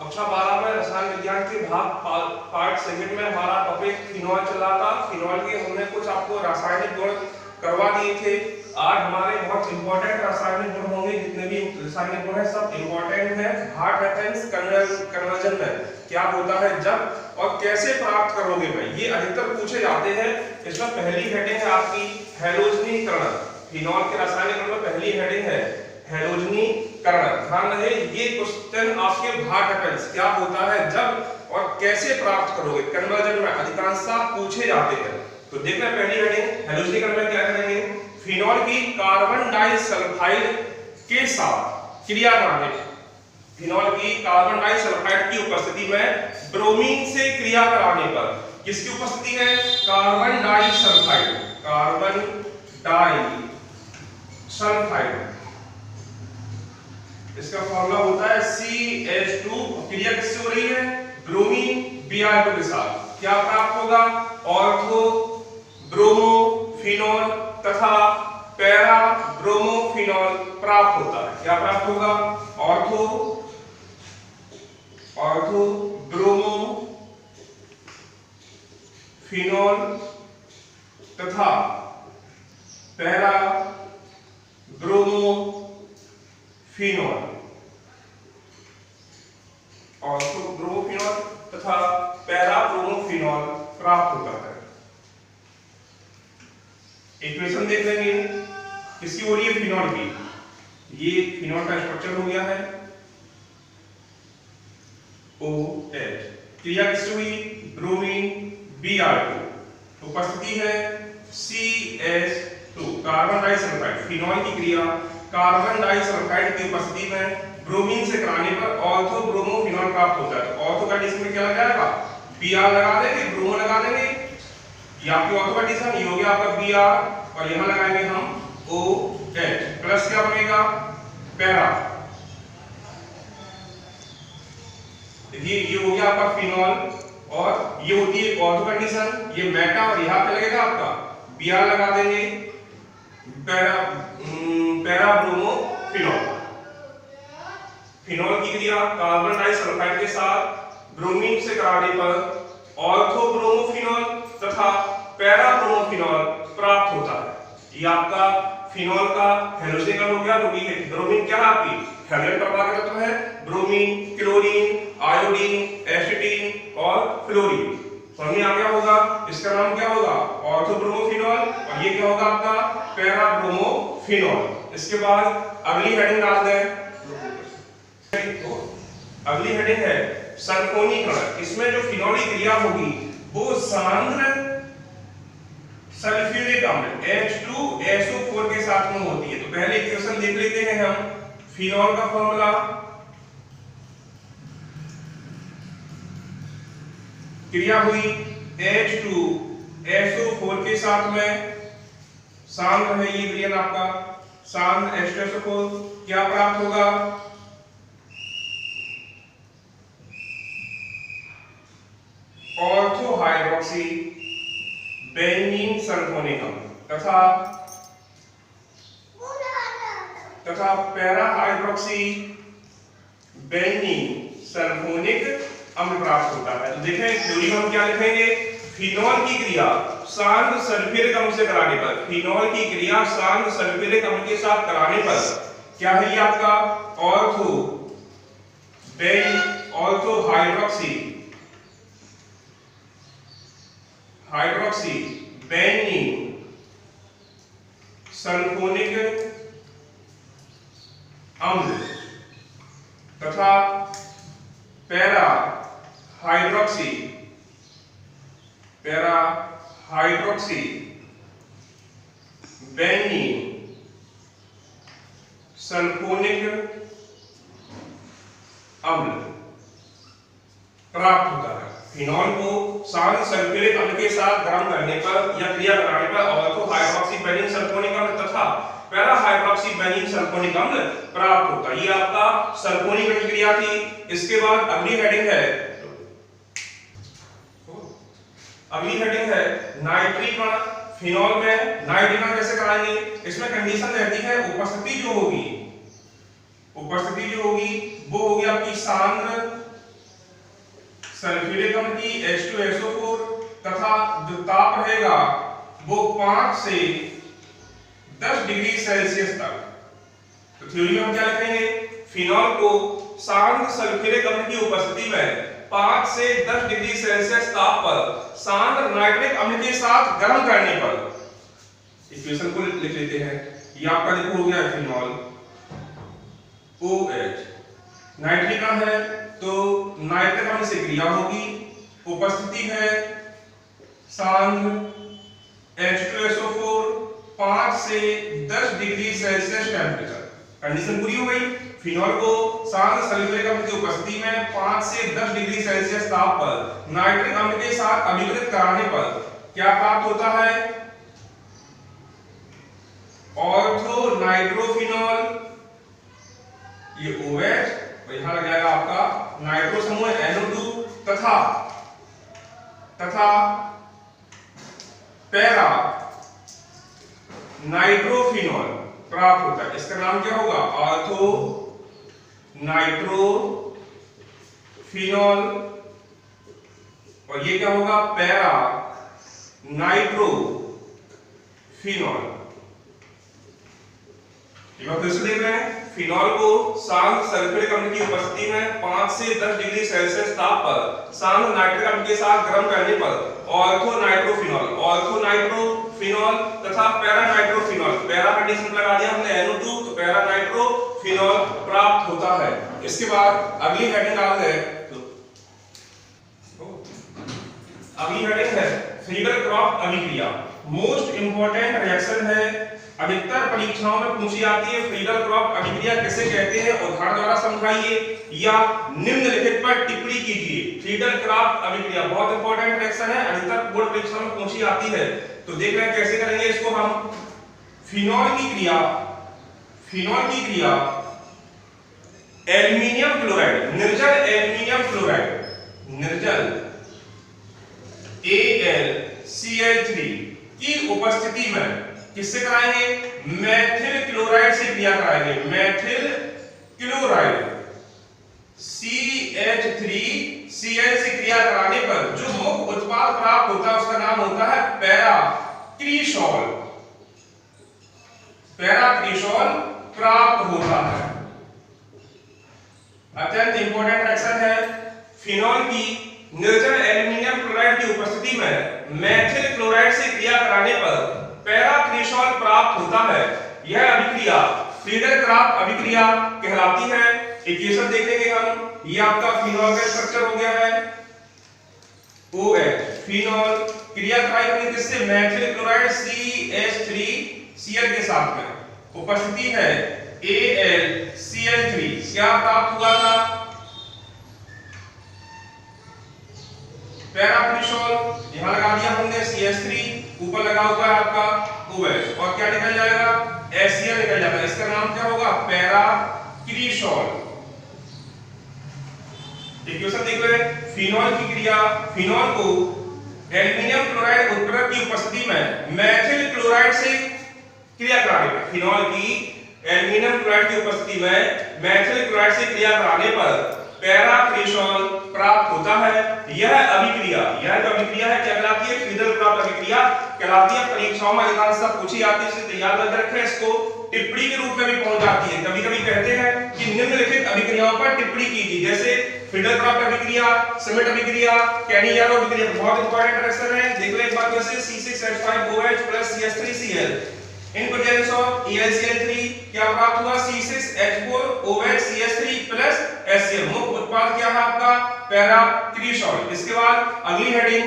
कक्षा 12 में रसायन विज्ञान के पार्ट सेकंड में हमारा टॉपिक फिनॉल चल रहा था। फिनॉल के हमने कुछ आपको रासायनिक गुण करवा दिए थे। आज हमारे बहुत इंपॉर्टेंट रासायनिक गुण होंगे, जितने भी रासायनिक गुण है सब इंपॉर्टेंट है। हार्ट रेफरेंस कन्वर्जन में क्या होता है, जब और कैसे प्राप्त करोगे भाई, ये अधिकतर पूछे जाते हैं। इसमें पहली हेडिंग है आपकी हैलोजनीकरण। फिनॉल के रासायनिक गुण में पहली हेडिंग है हैलोजनीकरण। ध्यान रहे, ये क्वेश्चन आपके हार्ट रेफरेंस क्या होता है, जब और कैसे प्राप्त करोगे, कन्वर्जन में अधिकांशतः पूछे जाते हैं। तो देखना पहली हेडिंग हैलोजनीकरण में क्या करेंगे, फिनॉल की कार्बन डाइसल्फाइड के साथ क्रिया कराने, फिनॉल की कार्बन डाइसल्फाइड की उपस्थिति में ब्रोमीन से क्रिया कराने पर, किसकी उपस्थिति है, कार्बन डाइसल्फाइड, कार्बन डाइसल्फाइड, इसका फॉर्मूला होता है CH2। क्रिया किससे हो रही है, ब्रोमीन Br2 के साथ। क्या प्राप्त होगा, ऑर्थो ब्रोमोफिनॉल तथा पैरा ब्रोमोफिनॉल प्राप्त होता है। क्या प्राप्त होगा, ऑर्थो ब्रोमोफिनॉल तथा पैरा ब्रोमोफिनॉल, ऑर्थो ब्रोमोफिनॉल तथा पैरा ब्रोमोफिनॉल प्राप्त होता है। इक्वेशन देख लेंगे, किसकी हो रही है, फिनॉल की। ये फिनॉल का स्ट्रक्चर हो गया है OH। क्रिया किससे हुई, ब्रोमीन Br2, उपस्थिति है CH2, कार्बन डाइसल्फाइड। फिनॉल की क्रिया कार्बन डाइसल्फाइड की उपस्थिति में ब्रोमीन से कराने पर ऑर्थो ब्रोमोफिनॉल प्राप्त होता है। ऑर्थो का एडिशन में क्या लग जाएगा, Br लगा देंगे, ब्रोमो लगा देंगे, ये आपकी ऑर्थो का एडिशन, ये हो गया आपका Br, और यहां लगाएंगे हम OH, प्लस क्या बनेगा, पैरा। देखिए ये हो गया आपका फिनॉल, और ये होती है ऑर्थो कंडीशन, ये मेटा, और यहां पे लगेगा आपका Br लगा देंगे, पैरा ब्रोमोफिनॉल। फिनॉल की क्रिया कार्बन डाइसल्फाइड के साथ ब्रोमीन से कराने पर ऑर्थो ब्रोमोफिनॉल तथा पैरा ब्रोमोफिनॉल प्राप्त होता है। ये आपका फिनॉल का हैलोजनीकरण हो गया। ब्रोमीन क्या है, आपकी हैलोजन प्रकार का तत्व है। ब्रोमीन, क्लोरीन, आयोडीन, एसिटीन और फ्लोरीन, समझ में आ गया होगा। इसका नाम क्या होगा, ऑर्थो ब्रोमोफिनॉल, और ये क्या होगा आपका, पैरा ब्रोमोफिनॉल। इसके बाद अगली हेडिंग डाल दें, अगली हेडिंग है सल्फोनीकरण। इसमें जो फिनॉल की क्रिया होगी वो सांद्र सल्फ्यूरिक अम्ल H2SO4 के साथ में होती है। तो पहले इक्वेशन देख लेते हैं हम। फिनॉल का फॉर्मूला, क्रिया हुई H2SO4 के साथ में, सांद्र है ये विलयन आपका, सांद्र H2SO4, क्या प्राप्त होगा, ऑर्थो हाइड्रोक्सी बेंजीन सल्फोनिक अम्ल तथा पैरा हाइड्रोक्सी बेंजीन सल्फोनिक अम्ल प्राप्त होता है। तो देखें थ्योरी में हम क्या लिखेंगे, फिनॉल की क्रिया सांद्र सल्फ्यूरिक अम्ल से कराने पर, फिनॉल की क्रिया सांद्र सल्फ्यूरिक अम्ल के साथ कराने पर क्या है, ये आपका ऑर्थो हाइड्रोक्सी बेंजीन सल्फोनिक अम्ल तथा पैरा हाइड्रोक्सी बेंजीन सल्फोनिक अम्ल प्राप्त होता है। फिनॉल को सांद्र सल्फ्यूरिक अम्ल के साथ गर्म करने पर या क्रिया कराने पर ऑर्थो हाइड्रोक्सी बेंजीन सल्फोनिक अम्ल तथा पैरा हाइड्रोक्सी बेंजीन सल्फोनिक अम्ल प्राप्त होता है। ये आपका सल्फोनीकरण की क्रिया थी। इसके बाद अगली हेडिंग है नाइट्रीकरण। फिनॉल में नाइट्रीकरण कैसे कराएंगे, इसमें कंडीशन रहती है उपस्थिति जो होगी वो होगी आपकी सांद्र सल्फ्यूरिक अम्ल की H2SO4 तथा जो ताप रहेगा वो 5 से 10 डिग्री सेल्सियस तक। तो थ्योरी में हम क्या लिखेंगे, फिनॉल को शांत सल्फ्यूरिक अम्ल की उपस्थिति में 5 से 10 डिग्री सेल्सियस ताप पर शांत नाइट्रिक अम्ल के साथ गर्म करने पर, इक्वेशन को लिख लेते हैं। ये आपका देखो हो गया फिनॉल OH, नाइट्रिक अम्ल है तो नाइट्रिक अम्ल से क्रिया होगी, उपस्थिति है शांत H2SO4 5 से 10 डिग्री सेल्सियस टेम्परेचर। कंडीशन पूरी हो गई। फिनॉल को शांत सल्फ्यूरिक अम्ल की उपस्थिति में 5 से 10 डिग्री सेल्सियस ताप पर नाइट्रिक अम्ल के साथ अभिकृत कराने पर क्या प्राप्त होता है, ऑर्थो नाइट्रोफिनॉल, ये OH और यहां लग जाएगा आपका नाइट्रो समूह NO2 तथा पैरा नाइट्रोफिनॉल प्राप्त होता है। इसका नाम क्या होगा, ऑर्थो नाइट्रोफिनॉल, और ये क्या होगा, पैरा नाइट्रोफिनॉल। फिर से देख रहे हैं, फिनॉल को शांत सल्फ्यूरिक अम्ल की उपस्थिति में 5 से 10 डिग्री सेल्सियस ताप पर शांत नाइट्रिक अम्ल के साथ गर्म करने पर ऑर्थो नाइट्रोफिनॉल तथा पैरा नाइट्रोफिनॉल, पैरा कंडीशन लगा दिया हमने NO2 तो पैरा नाइट्रोफिनॉल प्राप्त होता है। इसके बाद अगली हेडिंग डालते हैं, अगली हेडिंग है फ्रीडल-क्रॉफ्ट अभिक्रिया। मोस्ट इंपोर्टेंट रिएक्शन है, अधिकतर परीक्षाओं में पूछी जाती है। फ्रीडल-क्रॉफ्ट अभिक्रिया किसे कहते हैं, उदाहरण द्वारा समझाइए या निम्नलिखित पर टिप्पणी कीजिए। फ्रीडल-क्रॉफ्ट अभिक्रिया बहुत इंपॉर्टेंट रिएक्शन है, अधिकतर बोर्ड परीक्षाओं में पूछी जाती है। तो देख रहे हैं कैसे करेंगे इसको हम। फिनॉल की क्रिया एल्युमिनियम क्लोराइड, निर्जल एल्युमिनियम क्लोराइड, निर्जल AlCl3 की उपस्थिति में किससे कराएंगे, मेथिल क्लोराइड से क्रिया कराएंगे। मेथिल क्लोराइड CH3Cl से क्रिया कराने पर जो मुख्य उत्पाद प्राप्त होता है उसका नाम होता है पैराक्रिसॉल। पैराक्रिसॉल प्राप्त होता है। अत्यंत इंपॉर्टेंट रिएक्शन है। फिनॉल की निर्जल एल्युमिनियम क्लोराइड की उपस्थिति में मेथिल क्लोराइड से क्रिया कराने पर पैराक्रिसॉल प्राप्त होता है। यह अभिक्रिया फ्रीडल-क्रॉफ्ट अभिक्रिया कहलाती है। इक्वेशन देखेंगे हम। ये आपका फिनॉल का स्ट्रक्चर हो गया है OH, फिनॉल क्रिया कराई हमने किससे, मेथिल क्लोराइड CH3Cl के साथ में, उपस्थिति है AlCl3, क्या प्राप्त हुआ था, पैराक्रिसॉल। यहां लगा दिया हमने CH3, ऊपर लगा हुआ है आपका OH, और क्या निकल जाएगा, HCl निकल जाएगा। इसका नाम क्या होगा, पैराक्रिसॉल। इक्वेशन देख रहे हैं। फिनॉल की क्रिया, फिनॉल को एल्युमिनियम क्लोराइड उत्प्रेरक की उपस्थिति में मेथिल क्लोराइड से क्रिया कराने पर, फिनॉल की एल्युमिनियम क्लोराइड की उपस्थिति में मेथिल क्लोराइड से क्रिया कराने पर पैराक्रिसॉल प्राप्त होता है। यह अभिक्रिया, यह जो अभिक्रिया है क्या कहलाती है, फ्रीडल-क्रॉफ्ट अभिक्रिया कहलाती है। परीक्षाओं में अधिकांशतः पूछी जाती है, इसे तैयार कर रखें। इसको टिप्पणी के रूप में भी पहुंच जाती है। कभी-कभी कहते हैं कि निम्नलिखित अभिक्रियाओं पर टिप्पणी कीजिए, जैसे फ्रीडल-क्रॉफ्ट अभिक्रिया, समिट अभिक्रिया, कैनियारो अभिक्रिया, बहुत इंपॉर्टेंट रिएक्शन है। देख ले एक बार, जैसे C6H5OH plus CH3Cl in presence of AlCl3 क्या प्राप्त हुआ, C6H4OH CH3 plus HCl। मुख्य उत्पाद क्या है आपका, पैराक्रिसॉल। इसके बाद अगली हेडिंग